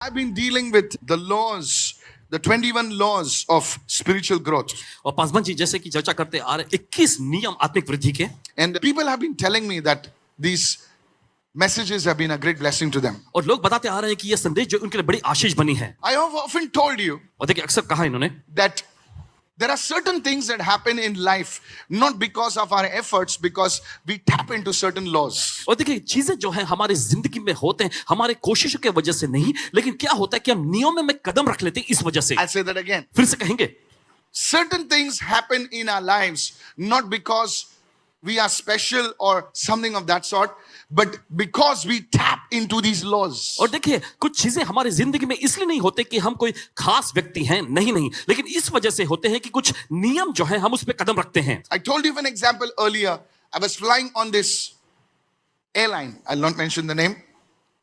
I've been dealing with the laws, the 21 laws of spiritual growth. और पासवान जी जैसे कि चर्चा करते आ रहे 21 नियम आत्मिक वृद्धि के And people have been telling me that these messages have been a great blessing to them. और लोग बताते आ रहे हैं कि ये संदेश जो उनके लिए बड़ी आशीष बनी है। I have often told you और देखिए अक्सर कहा इन्होंने that there are certain things that happen in life not because of our efforts, because we tap into certain laws. और देखिए चीजें जो है हमारी जिंदगी में होते हैं हमारे कोशिशों की वजह से नहीं, लेकिन क्या होता है कि हम नियमों में कदम रख लेते हैं इस वजह से। I'll say that again. फिर से कहेंगे Certain things happen in our lives not because we are special or something of that sort, but because we tap into these laws. और देखिए कुछ चीजें हमारी जिंदगी में इसलिए नहीं होते कि हम कोई खास व्यक्ति हैं, नहीं, लेकिन इस वजह से होते हैं कि कुछ नियम जो है हम उस पर कदम रखते हैं। I told you of an example earlier. I was flying on this airline. I'll not mention the name.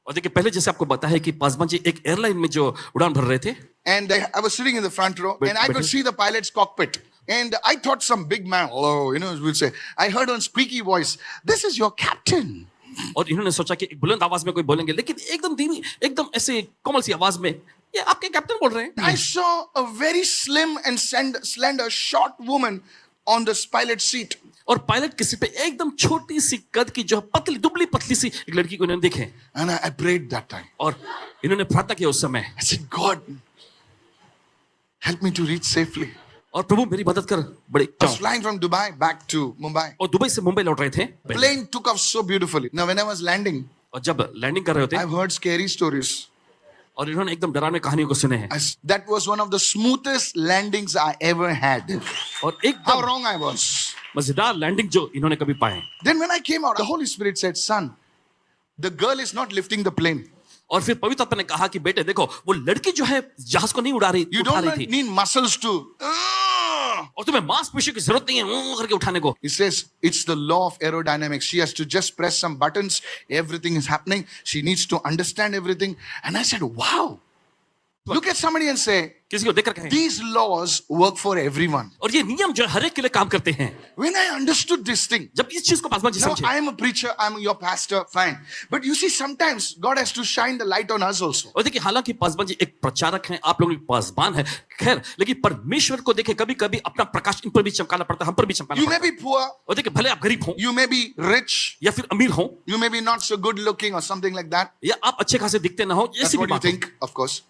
और देखिए पहले जैसे आपको बताया है कि पासवान जी एक एयरलाइन में जो उड़ान भर रहे थे And I was sitting in the front row and I could see the pilot's cockpit. And I thought some big man, hello, will say, I heard one squeaky voice, this is your captain. और इन्होंने सोचा कि एक बुलंद आवाज में कोई बोलेंगे, लेकिन एकदम धीमी एकदम ऐसे कोमल सी आवाज में ये आपके कैप्टन बोल रहे हैं। I saw a very slim and slender short woman on this pilot seat. और पायलट की सीट पे एकदम छोटी सी कद की जो पतली दुबली पतली सी एक लड़की को इन्होंने देखे। And I prayed that time. और इन्होंने प्रार्थना किया उस समय। I said, God, help me to reach safely. और प्रभु मेरी मदद कर बड़ी। I was flying from Dubai back to Mumbai. और दुबई से मुंबई लौट रहे थे। Plane took off so beautifully. Now when I was landing, और जब लैंडिंग कर रहे होते I've heard scary stories. और इन्होंने एकदम डरावनी कहानियों को सुने हैं। That was one of the smoothest landings I ever had. और How एकदम wrong I was. मजेदार लैंडिंग जो इन्होंने कभी पाए। Then when I came out, the Holy Spirit said, son, the girl is not lifting the plane. और फिर पवित्र आत्मा ने कहा कि बेटे देखो वो लड़की जो है जहाज को नहीं उड़ा रही You उठा रही don't थी, need muscles to. और तुम्हें मांसपेशियों की जरूरत नहीं है करके उठाने को। He says it's the law of aerodynamics. She has to just press some buttons. Everything is happening. She needs to understand everything. And I said, wow. Look at somebody and say, किसी को देखकर कहें these laws work for everyone. और ये नियम जो हर एक के लिए काम करते हैं। When I understood this thing, जब इस चीज को पासवान जी now समझे, I am a preacher, I'm your pastor, fine. But you see, sometimes God has to shine the light on us also. और देखिए हालांकि पासवान जी एक प्रचारक हैं, आप लोगों की पासवान है, खैर लेकिन परमेश्वर को देखे कभी कभी अपना प्रकाश इन पर भी चमकाना पड़ता है, हम पर भी चमकाना You पड़ता may है। be poor, और देखिए भले आप गरीब हो you may be rich, या फिर अमीर हो you may be not so good looking or something like that. या आप अच्छे खासे दिखते ना हो, That's ऐसी भी what you बात हो। think, of course.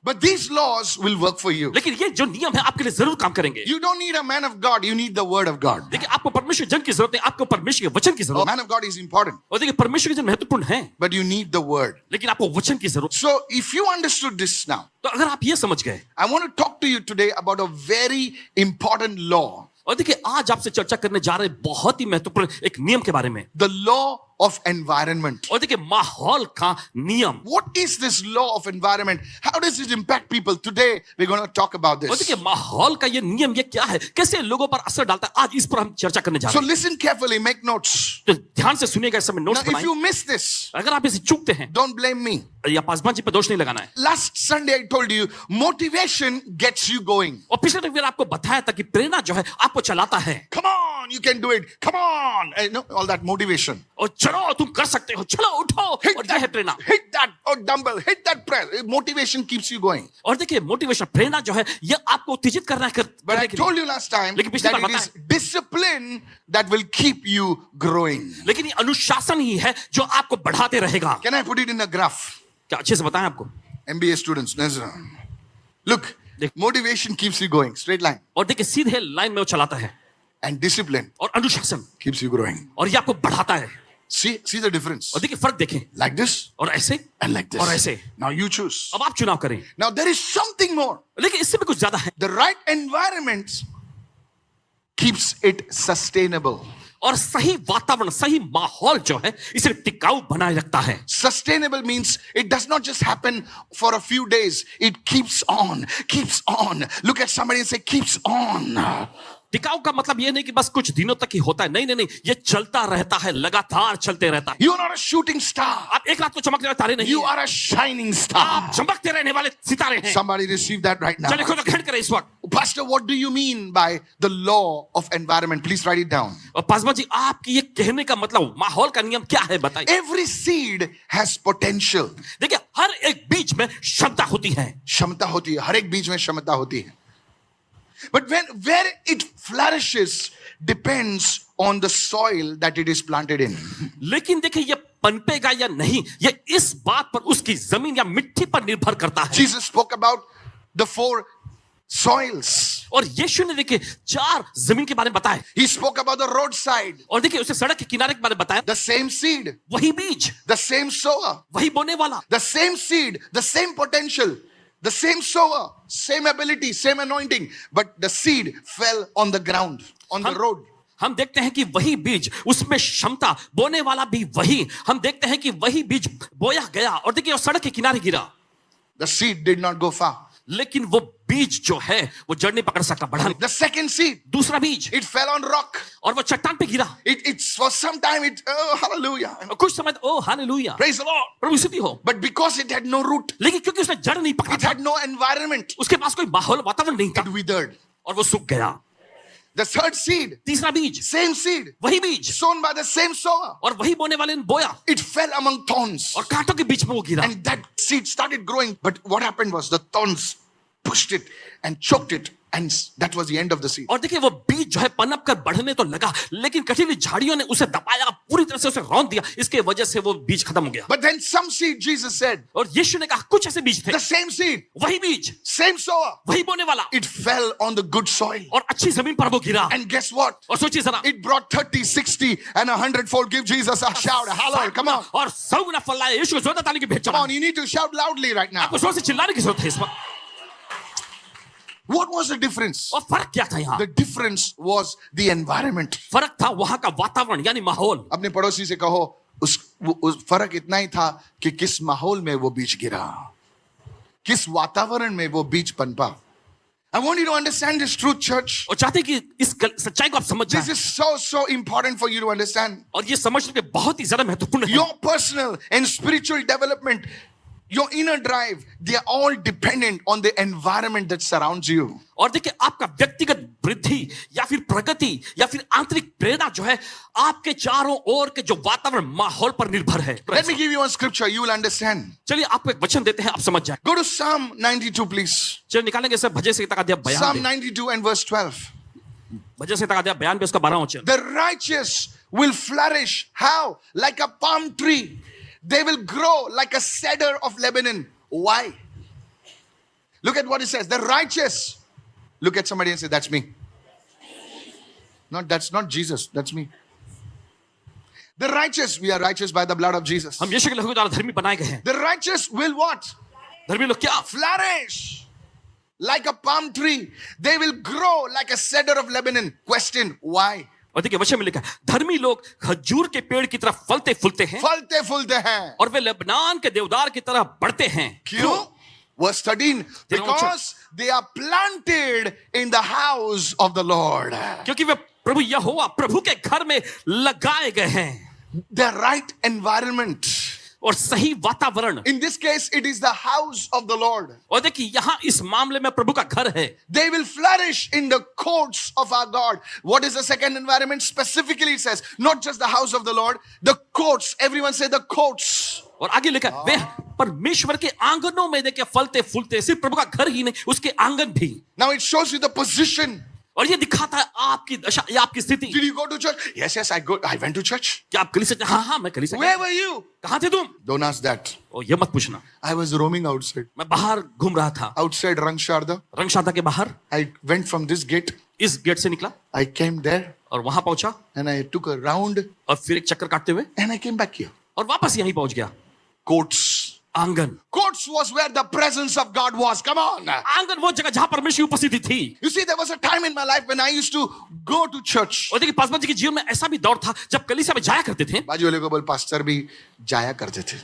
But these laws will work for you. लेकिन ये जो नियम है आपके लिए जरूर काम करेंगे। You don't need a man of God, you need the word of God. देखिए आपको परमेश्वर जन की जरूरत है, आपको परमेश्वर के वचन की The जरूरत है। man of God is important, और देखिए परमेश्वर के जन महत्वपूर्ण है, but you need the word. लेकिन आपको वचन की जरूरत। So if you understood this now, तो अगर आप ये समझ गए, I want to talk to you today about a very important law. और देखिए आज आपसे चर्चा करने जा रहे बहुत ही महत्वपूर्ण एक नियम के बारे में। The law of environment. और देखिए माहौल का नियम। What is this law of environment? How does it impact people? Today we're going to talk about और this. देखिए माहौल का ये नियम ये क्या है, कैसे लोगों पर असर डालता है, आज इस पर हम चर्चा करने जा So रहे हैं। listen carefully, make notes. तो ध्यान से सुनिएगा, इस समय Now नोट्स if बनाएं। you miss this, अगर आप इसे चूकते हैं don't blame me. या पासवान जी पे दोष नहीं लगाना है। Last Sunday I told you, motivation gets you going. और पिछले दिन आपको बताया था कि प्रेरणा जो है आपको चलाता है। Come on, you can do it. Come on. All that motivation. और चलो तुम कर सकते हो, चलो उठो, Hit और यह है प्रेरणा। that dumbbell, hit that press. Motivation keeps you going. और देखिए मोटिवेशन प्रेरणा जो है ये आपको उत्तेजित करना है But I told you last time लेकिन पिछली that bar it is discipline that will keep you growing. लेकिन ये अनुशासन ही है जो आपको बढ़ाते रहेगा। Can I put it in a graph? क्या अच्छे से बताएं आपको? MBA students, look, motivation keeps you going, straight line. और देखिए सीधे लाइन में वो चलाता है, And discipline और अनुशासन keeps you growing. और ये आपको बढ़ाता है। See the difference. और देखिए फर्क देखें, Like this और ऐसे and like this. और ऐसे। Now you choose. अब आप चुनाव करें। Now there is something more. लेकिन इससे भी कुछ ज्यादा है। The right environment keeps it sustainable. और सही वातावरण सही माहौल जो है इसे टिकाऊ बनाए रखता है। Sustainable means it does not just happen for a few days. It keeps on, keeps on. Look at somebody and say, keeps on. टिकाऊ का मतलब ये नहीं कि बस कुछ दिनों तक ही होता है, नहीं, ये चलता रहता है, लगातार चलते रहता है। You are not a shooting star. आप एक रात को चमकने वाले तारे नहीं You हैं। are a shining star. आप चमकते रहने वाले सितारे हैं। Somebody receive that right now. चलिए खुद को ग्रहण करें इस वक्त। Pastor, what do you mean by the law of environment? Please write it down. और पासवान जी, आपकी ये कहने का मतलब माहौल का नियम क्या है बताइए. Every seed has potential. देखिए, हर एक बीज में क्षमता होती है. क्षमता होती है, हर एक बीज में क्षमता होती है. But where it flourishes depends on the soil that it is planted in. लेकिन देखिए, ये पनपेगा या नहीं, ये इस बात पर उसकी जमीन या मिट्टी पर निर्भर करता है. Jesus spoke about the 4 soils. और यीशु ने देखिए 4 जमीन के बारे में बताया. He spoke about the roadside. और देखिए, उसे सड़क के किनारे के बारे में बताया. The same seed, वही बीज, the same sower, वही बोने वाला, the same seed, the same potential, the same sower, same ability, same anointing, but the seed fell on the ground, on the road. हम देखते हैं कि वही बीज, उसमें क्षमता, बोने वाला भी वही. हम देखते हैं कि वही बीज बोया गया और देखिए वो सड़क के किनारे गिरा. The seed did not go far. लेकिन वो बीज जो है वो जड़ नहीं पकड़ सकता, बढ़ा नहीं. The second seed, दूसरा बीज, it fell on rock. और वो चट्टान पे गिरा. It's for some time, oh, hallelujah. कुछ समय, ओ हालेलुया, Praise the Lord. प्रभु स्तुति हो. But because it had no root, लेकिन क्योंकि उसने जड़ नहीं पकड़ा it था, had no environment, उसके पास कोई माहौल, वातावरण नहीं it था withered. और वो सूख गया. The third seed, तीसरा बीज, same seed, वही बीज, sown by the same sower, और वही बोने वाले ने बोया it fell among thorns. और कांटों के बीच में वो गिरा. And that seed started growing. But what happened was the thorns pushed it and choked it. And that was the end of the seed. और देखिए, वो बीज जो है पनप कर बढ़ने तो लगा, लेकिन कटीली झाड़ियों ने उसे दबाया, पूरी तरह से उसे रौंद दिया. इसके वजह से वो बीज खत्म हो गया. But then some seed, Jesus said, और यीशु ने कहा कुछ ऐसे बीज थे, the same seed, वही बीज, same sower, वही बोने वाला, it fell on the good soil. और अच्छी जमीन पर वो गिरा. And guess what? और सोचिए जरा, It brought 30, 60, and 100-fold. Give Jesus a shout. Hallelujah. Come on. और 100 गुना फल लाए. यीशु को जोरदार ताली की भेंट Come on. चढ़ाएं. You need to shout loudly right now. आपको जोर से चिल्लाने की जरूरत है इस वक्त. What was the difference? और फर्क क्या था यहाँ? The difference was the environment. फर्क था वहां का वातावरण यानी माहौल. अपने पड़ोसी से कहो, उस फर्क इतना ही था कि किस माहौल में वो बीज गिरा, किस वातावरण में वो बीज पनपा. I want you to understand this truth, church. और चाहते हैं कि इस सच्चाई को आप समझ This जाएं. is so important for you to understand. और ये समझने के बहुत ही ज्यादा महत्वपूर्ण है. Your personal and spiritual development, your inner drive, they are all dependent on the environment that surrounds you. और देखिए, आपका व्यक्तिगत वृद्धि या फिर प्रगति या फिर आंतरिक प्रेरणा जो है आपके चारों ओर के जो वातावरण, माहौल पर निर्भर है. Let me give you one scripture, you will understand. चलिए आपको एक वचन देते हैं, आप समझ जाए. Go to Psalm 92, please. चलिए निकालेंगे सब भजन संहिता का अध्याय Psalm 92. 92 and verse 12. भजन संहिता का अध्याय 92 उसका 12वां वचन. The righteous will flourish. How? Like a palm tree. They will grow like a cedar of Lebanon. Why? Look at what it says. The righteous. Look at somebody and say, that's me. That's not Jesus. That's me. The righteous. We are righteous by the blood of Jesus. हम यीशु के लहू के द्वारा धर्मी बनाए गए हैं. The righteous will what? धर्मी लोग क्या? Flourish like a palm tree. They will grow like a cedar of Lebanon. Question, why? और देखिए वचन में लिखा है, धर्मी लोग खजूर के पेड़ की तरह फलते फूलते हैं फलते फूलते हैं और वे लेबनान के देवदार की तरह बढ़ते हैं. क्यों? Verse 13, because they are planted in the house of the Lord. क्योंकि वे प्रभु यहोवा प्रभु के घर में लगाए गए हैं. The right environment. और सही वातावरण. In this case, it is the house of the Lord. और देखिए यहाँ इस मामले में प्रभु का घर है. They will flourish in the courts of our God. What is the second environment? Specifically it says, not just the house of the Lord, the courts. Everyone say the courts. और आगे लिखा है, वे परमेश्वर के आंगनों में देखिए फलते फूलते. सिर्फ प्रभु का घर ही नहीं, उसके आंगन भी. Now it shows you the position. और ये दिखाता है आपकी दशा या आपकी स्थिति. Did you go to church? Yes, I went to church. क्या आप कलीसिया? हाँ मैं कलीसिया. Where were you? कहाँ थे तुम? Don't ask that. ओ ये मत पूछना. I was roaming outside. मैं बाहर घूम रहा था. Outside Rangsharda. रंगशादा के बाहर. I went from this gate. इस गेट से निकला I came there और वहां पहुंचा and I took a round और फिर एक चक्कर काटते हुए and I came back here. और वापस यहीं पहुंच गया. Courts. आंगन. Courts was where the presence of God was. Come on. आंगन वो जगह जहां परमेश्वर की उपस्थिति थी. You see, there was a time in my life when I used to go to church. और देखिए पासवान जी के जीवन में ऐसा भी दौर था जब कलीसिया में जाया करते थे. बाजू वाले को बोल, पास्टर भी जाया करते थे.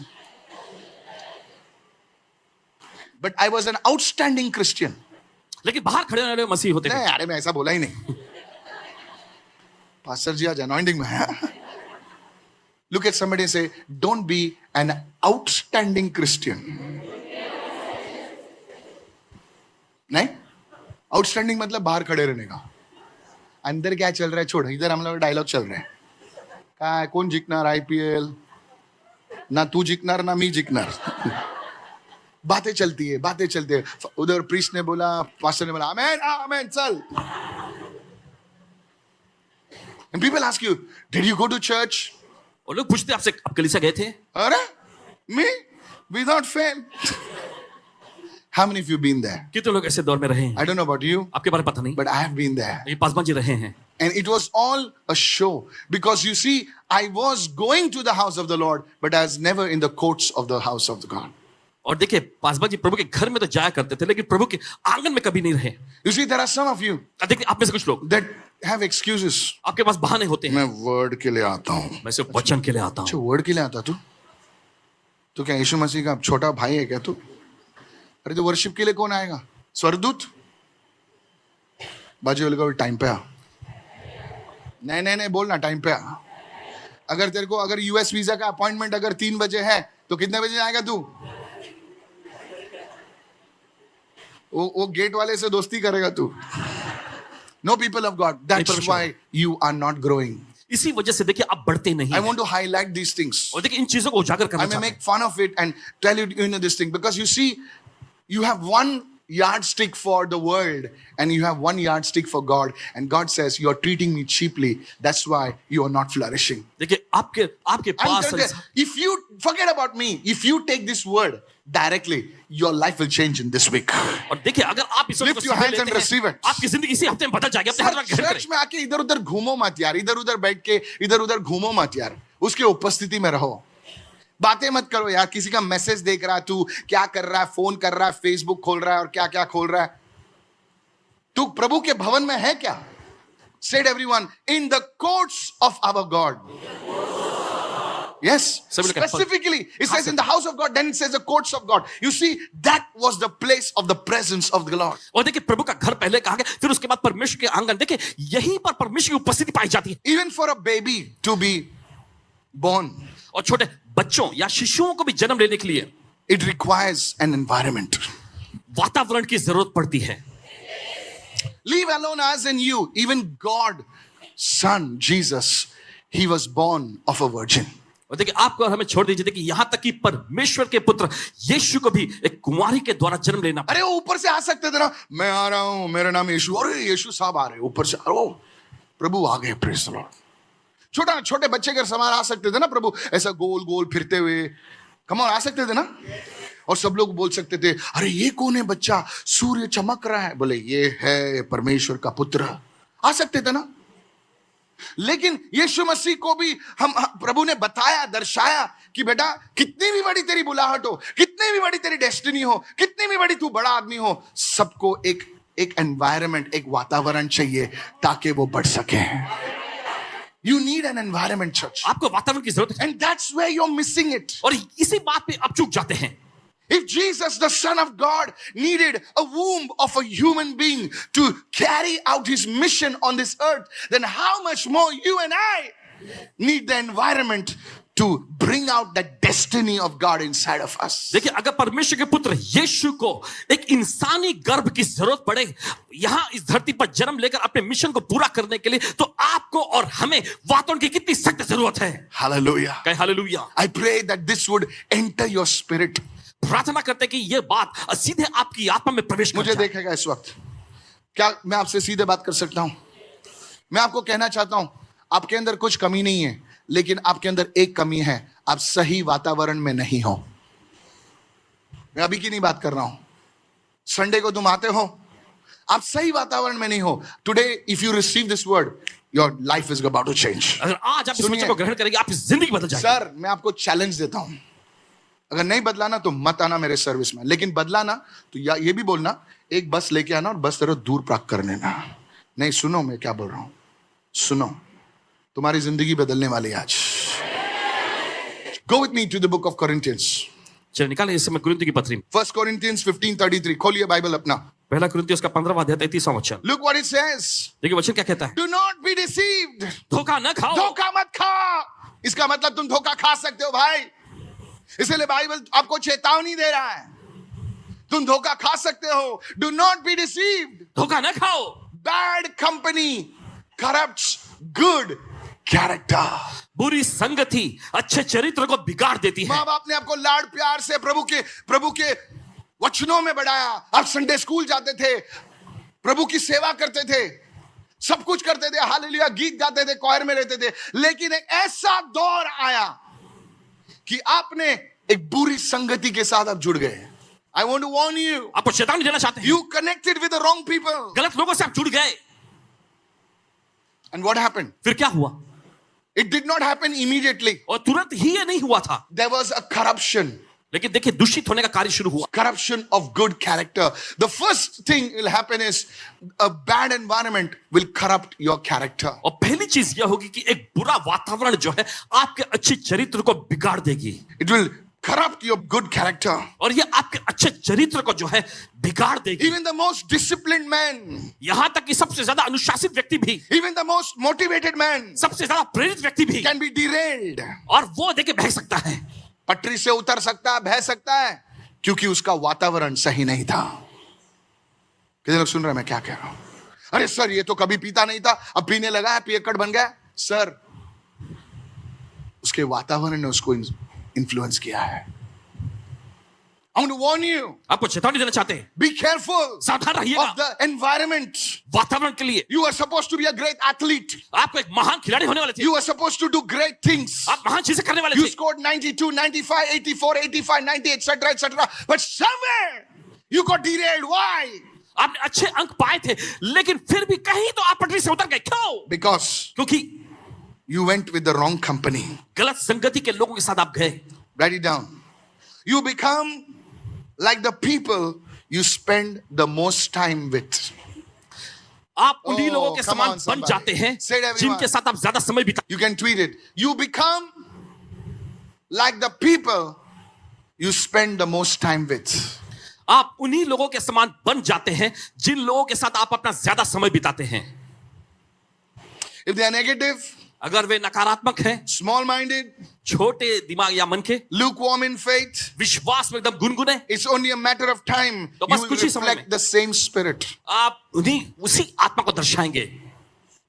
But I was an outstanding Christian. लेकिन बाहर खड़े होने वाले मसीह होते थे. नहीं, अरे मैं ऐसा बोला ही नहीं. पास्टर जी आज अनॉइंटिंग में है. Look at somebody and say, don't be an outstanding Christian. नहीं? आउटस्टैंडिंग मतलब बाहर खड़े रहने का, अंदर क्या चल रहा है छोड़, इधर हम लोग डायलॉग चल रहे हैं, काय कोण जिंकणार आईपीएल, ना तू जिंकणार ना मी जिंकणार. बातें चलती है. उधर प्रीस्ट ने बोला, पास्टर ने बोला आमेन आमेन चल. And people ask you, did you go to church? और लोग पूछते हैं आपसे, आप कलीसिया गए थे? अरे me without fail. How many of you been there? कितने लोग ऐसे दौर में रहे हैं? I don't know about you, आपके बारे में पता नहीं, but I have been there. ये पासवान जी रहे हैं. And it was all a show, because you see, I was going to the house of the Lord, but I was never in the courts of the house of the God. और देखिए पासवान जी प्रभु के घर में तो जाया करते थे, लेकिन प्रभु के आंगन में कभी नहीं रहे. You see, there are some of you देखिए आप में से कुछ लोग that have excuses. आपके पास बहाने होते हैं. मैं वर्ड के लिए आता हूँ. मैं सिर्फ वचन के लिए आता अच्छा हूँ. वर्ड के लिए आता तू? तो क्या यीशु मसीह का छोटा भाई है क्या तू? अरे तो वर्शिप के लिए कौन आएगा? स्वर्गदूत? बाजू वाले को टाइम पे आ. नहीं बोलना टाइम पे आ. अगर तेरे को अगर यूएस वीजा का अपॉइंटमेंट अगर 3 बजे है तो कितने बजे आएगा तू? वो गेट वाले से दोस्ती करेगा तू. No people of God, that's why you are not growing. इसी वजह से देखिए आप बढ़ते नहीं. I want to highlight these things. और देखिए इन चीजों को उजागर करना I may चाहते हैं. make fun of it and tell you this thing, because you see, you have one yardstick for the world and you have one yardstick for God, and God says you are treating me cheaply, that's why you are not flourishing. देखिए आपके I'm pass telling you, if you forget about me, if you take this word directly, your life will change in this week. और देखिए अगर आप इस Lift your hands and receive it. आपकी जिंदगी इसी हफ्ते में बदल जाएगी. अपने हाथ में ग्रहण चर्च करें. में आके इधर उधर घूमो मत यार, इधर उधर बैठ के इधर उधर घूमो मत यार, उसके उपस्थिति में रहो. बातें मत करो यार. किसी का मैसेज देख रहा है, तू क्या कर रहा है, फोन कर रहा है, फेसबुक खोल रहा है और क्या क्या खोल रहा है. तू प्रभु के भवन में है क्या? Said everyone, in the courts of our God. Yes, specifically it says in the house of God, then it says the courts of God. You see, that was the place of the presence of the Lord. और देखिए प्रभु का घर पहले कहा गया, फिर उसके बाद परमेश्वर के आंगन. देखिए यहीं पर परमेश्वर की उपस्थिति पाई जाती है. Even for a baby to be born, और छोटे बच्चों या शिशुओं को भी जन्म लेने के लिए it requires an environment. वातावरण की जरूरत पड़ती है. Leave alone us and you. Even God, Son, Jesus, He was born of a virgin. और देखिए आपको और हमें छोड़ दीजिए. देखिए यहां तक कि परमेश्वर के पुत्र यीशु को भी एक कुंवारी के द्वारा जन्म लेना. अरे वो ऊपर से आ सकते थे ना, मैं आ रहा हूं, मेरा नाम यीशु. अरे यीशु साहब आ रहे ऊपर से. अरे प्रभु आ गए, प्रेज द लॉर्ड. छोटे बच्चे के समान आ सकते थे ना प्रभु, ऐसा गोल गोल फिरते हुए. कम ऑन, आ सकते थे ना. और सब लोग बोल सकते थे, अरे ये कौन है बच्चा, सूर्य चमक रहा है, बोले ये है परमेश्वर का पुत्र. आ सकते थे ना. लेकिन यीशु मसीह को भी हम प्रभु ने बताया, दर्शाया कि बेटा कितनी भी बड़ी तेरी बुलाहट हो, कितनी भी बड़ी तेरी डेस्टिनी हो, कितनी भी बड़ी तू बड़ा आदमी हो, सबको एक एनवायरनमेंट, एक वातावरण चाहिए ताकि वो बढ़ सके. You need an environment, church. आपको वातावरण की जरूरत है. And that's where you're missing it. और इसी बात पे आप चूक जाते हैं. If Jesus, the Son of God, needed a womb of a human being to carry out his mission on this earth, then how much more you and I need the environment to bring out the destiny of God inside of us. देखिए अगर परमेश्वर के पुत्र यीशु को एक इंसानी गर्भ की जरूरत पड़े यहां इस धरती पर जन्म लेकर अपने मिशन को पूरा करने के लिए, तो आपको और हमें वातावरण की कितनी सख्त जरूरत है. Hallelujah. कहे hallelujah. I pray that this would enter your spirit. प्रार्थना करते हैं कि ये बात सीधे आपकी आत्मा में प्रवेश कर मुझे जाए. देखेगा इस वक्त. क्या मैं आपसे सीधे बात कर सकता हूं? मैं आपको कहना चाहता हूं, आपके अंदर कुछ कमी नहीं है, लेकिन आपके अंदर एक कमी है, आप सही वातावरण में नहीं हो. मैं अभी की नहीं बात कर रहा हूं. संडे को तुम आते हो, आप सही वातावरण में नहीं हो. Today if you receive this word, your life is about to change. अगर आज आप इस वचन को ग्रहण करेंगे, आपकी जिंदगी बदल जाएगी. सर मैं आपको चैलेंज देता हूं, अगर नहीं बदला ना तो मत आना मेरे सर्विस में, लेकिन बदला ना तो ये भी बोलना, एक बस लेके आना और बस तेरे दूर प्राप्त करने ना. नहीं, सुनो मैं क्या बोल रहा हूं, सुनो, तुम्हारी जिंदगी बदलने वाली आज. Go with me to the book of Corinthians. चलिए निकालें इस समय कुरिन्थियों की पत्री. 1 Corinthians 15:33. खोलिए बाइबल अपना. पहला कुरिन्थियों उसका 15वां अध्याय 33वां वचन. Look what it says. देखिए वचन क्या कहता है. Do not be deceived. धोखा न खाओ. धोखा मत खा. इसका मतलब तुम धोखा खा सकते हो भाई. इसलिए बाइबल आपको चेतावनी दे रहा है, तुम धोखा खा सकते हो. Do not be deceived. धोखा न खाओ. Bad company corrupts good character. बुरी संगति अच्छे चरित्र को बिगाड़ देती है. माँ बाप ने आपको लाड प्यार से प्रभु के वचनों में बढ़ाया. आप संडे स्कूल जाते थे, प्रभु की सेवा करते थे, सब कुछ करते थे, हालेलुया गीत गाते थे, क्वायर में रहते थे. लेकिन एक ऐसा दौर आया कि आपने एक बुरी संगति के साथ आप जुड़ गए. I want to warn you. आपको चेतावनी देना चाहते हैं. You connected with the wrong people. गलत लोगों से आप जुड़ गए. And what happened? फिर क्या हुआ? It did not happen immediately. और तुरंत ही ये नहीं हुआ था. There was a corruption. लेकिन देखिए दूषित होने का कार्य शुरू हुआ. Corruption of good character. The first thing will happen is a bad environment will corrupt your character. और पहली चीज यह होगी कि एक बुरा वातावरण जो है आपके अच्छे चरित्र को बिगाड़ देगी. It will corrupt your good character. और ये आपके अच्छे चरित्र को जो है बिगाड़ देगी. Even the most disciplined man, यहां तक कि सबसे ज्यादा अनुशासित व्यक्ति भी, even the most motivated man सबसे ज्यादा प्रेरित व्यक्ति भी, can be derailed. और वो देखिए बह सकता है. पटरी से उतर सकता है, बह सकता है, क्योंकि उसका वातावरण सही नहीं था. कितने लोग सुन रहे हैं मैं क्या कह रहा हूं? अरे सर ये तो कभी पीता नहीं था, अब पीने लगा है, पियक्कड़ बन गया. सर उसके वातावरण ने उसको इन्फ्लुएंस किया है. I want to warn you. आपको चेतावनी देना चाहते हैं. Be careful सावधान of रहिएगा the environment. वातावरण के लिए. You are supposed to be a great athlete. आपको एक महान खिलाड़ी होने वाले थे. You are supposed to do great things. आप महान चीजें करने वाले You थे. scored 92, 95, 84, 85, 90, etc., etc. But somewhere you got derailed. Why? आपने अच्छे अंक पाए थे, लेकिन फिर भी कहीं तो आप पटरी से उतर गए. क्यों? Because क्योंकि you went with the wrong company. गलत संगति के लोगों के साथ आप गए. Write it down. You become like the people you spend the most time with. आप उन्हीं Oh, लोगों के come समान on, बन somebody. जाते हैं Say it, everyone. जिनके साथ आप ज्यादा समय बिता. You can tweet it. You become like the people you spend the most time with. आप उन्हीं लोगों के समान बन जाते हैं जिन लोगों के साथ आप अपना ज्यादा समय बिताते हैं. If they are negative, अगर वे नकारात्मक हैं, small-minded, छोटे दिमाग या मन के, lukewarm in faith, विश्वास में एकदम गुनगुने, it's only a matter of time. तो You बस will कुछ ही समय reflect में the same spirit. आप उसी आत्मा को दर्शाएंगे.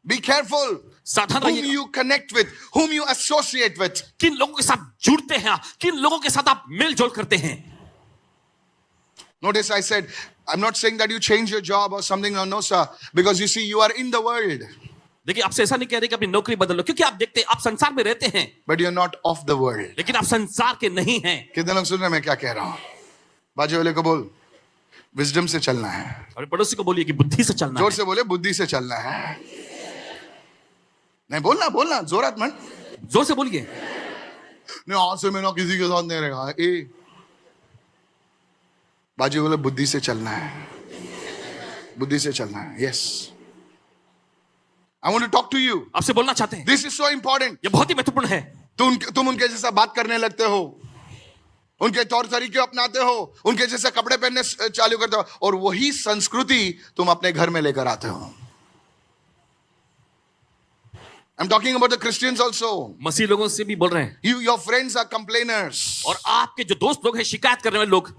Be careful सावधान whom रहिएगा. you connect with, whom you associate with. किन लोगों के साथ जुड़ते हैं आप, किन लोगों के साथ आप मेल जोल करते हैं. Notice I said, I'm not saying that you change your job or something. No, sir. Because you see, you are in the world, देखिए आपसे ऐसा नहीं कह रहे कि अपनी नौकरी बदल लो, क्योंकि आप देखते हैं आप संसार में रहते हैं, but you're not of the world. लेकिन आप संसार के नहीं हैं. कितने लोग सुन रहे हैं मैं क्या कह रहा हूं? बाजू वाले को बोल, विजडम से चलना है. और पड़ोसी को बोलिए कि बुद्धि से चलना जोर है. से बोले, बुद्धि से चलना है. नहीं बोलना जोरात मन. जोर से बोलिए. नहीं आज से मैं ना किसी के साथ नहीं रहेगा. ए बाजू वाले, बुद्धि से चलना है, बुद्धि से चलना है. Yes, I want to talk to you. आपसे बोलना चाहते हैं. This is so important. ये बहुत ही महत्वपूर्ण है. तुम उनके जैसा बात करने लगते हो, उनके तौर तरीके अपनाते हो, उनके जैसे कपड़े पहनने चालू करते हो, और वही संस्कृति तुम अपने घर में लेकर आते हो. I'm talking about the Christians also. मसीह लोगों से भी बोल रहे हैं. Your friends are complainers. और आपके जो दोस्त लोग हैं, शिकायत करने वाले लोग,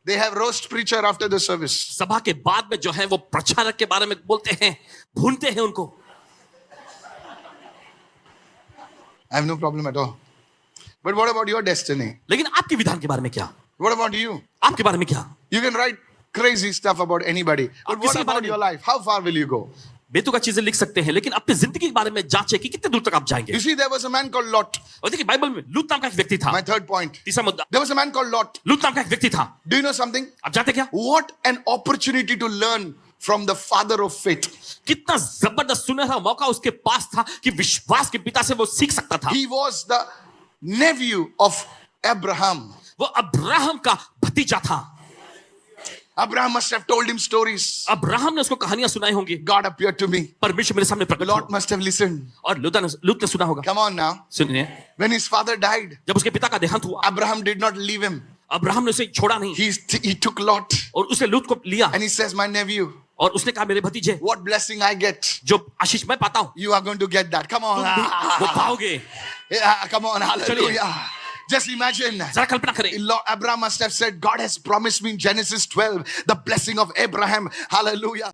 They have roast preacher after the service. सभा के बाद में जो है वो प्रचारक के बारे में बोलते हैं, भूनते हैं उनको. I have no problem at all. But what about your destiny? लेकिन आपके विधान के बारे में क्या? What about you? आपके बारे में क्या? You can write crazy stuff about anybody. But what about your life? How far will you go? बेतुका चीजें लिख सकते हैं, लेकिन अपनी जिंदगी के बारे में जांचें कि कितने दूर तक आप जाएंगे. You see, there was a man called Lot. और देखिए बाइबल में लूत नाम का एक व्यक्ति था. My third point. तीसरा मुद्दा, There was a man called Lot. लूत नाम का एक व्यक्ति था. Do you know something? आप जानते क्या? What an opportunity to learn from the father of faith. कितना जबरदस्त सुनहरा मौका उसके पास था कि विश्वास के पिता से वो सीख सकता था. He was the nephew of Abraham. वो अब्राहम का भतीजा था. Abraham must have told him stories. Abraham ने उसको कहानियां सुनाई होंगी. God appeared to me. परमेश्वर मेरे सामने प्रकट Lot हुआ. must have listened. और लूत ने सुना होगा. Come on now. सुनिए, When his father died, जब उसके पिता का देहांत हुआ, Abraham did not leave him. Abraham ने उसे छोड़ा नहीं. He took Lot और उसने लूत को लिया and he says, my nephew, और उसने कहा मेरे भतीजे, what blessing I get. जो आशीष मैं पाता हूं You are going to get that. Come on. वो पाओगे. Yeah, come on. Hallelujah. Just imagine. जरा कल्पना करें, Lord Abraham must have said, God has promised me in Genesis 12 the blessing of Abraham. Hallelujah.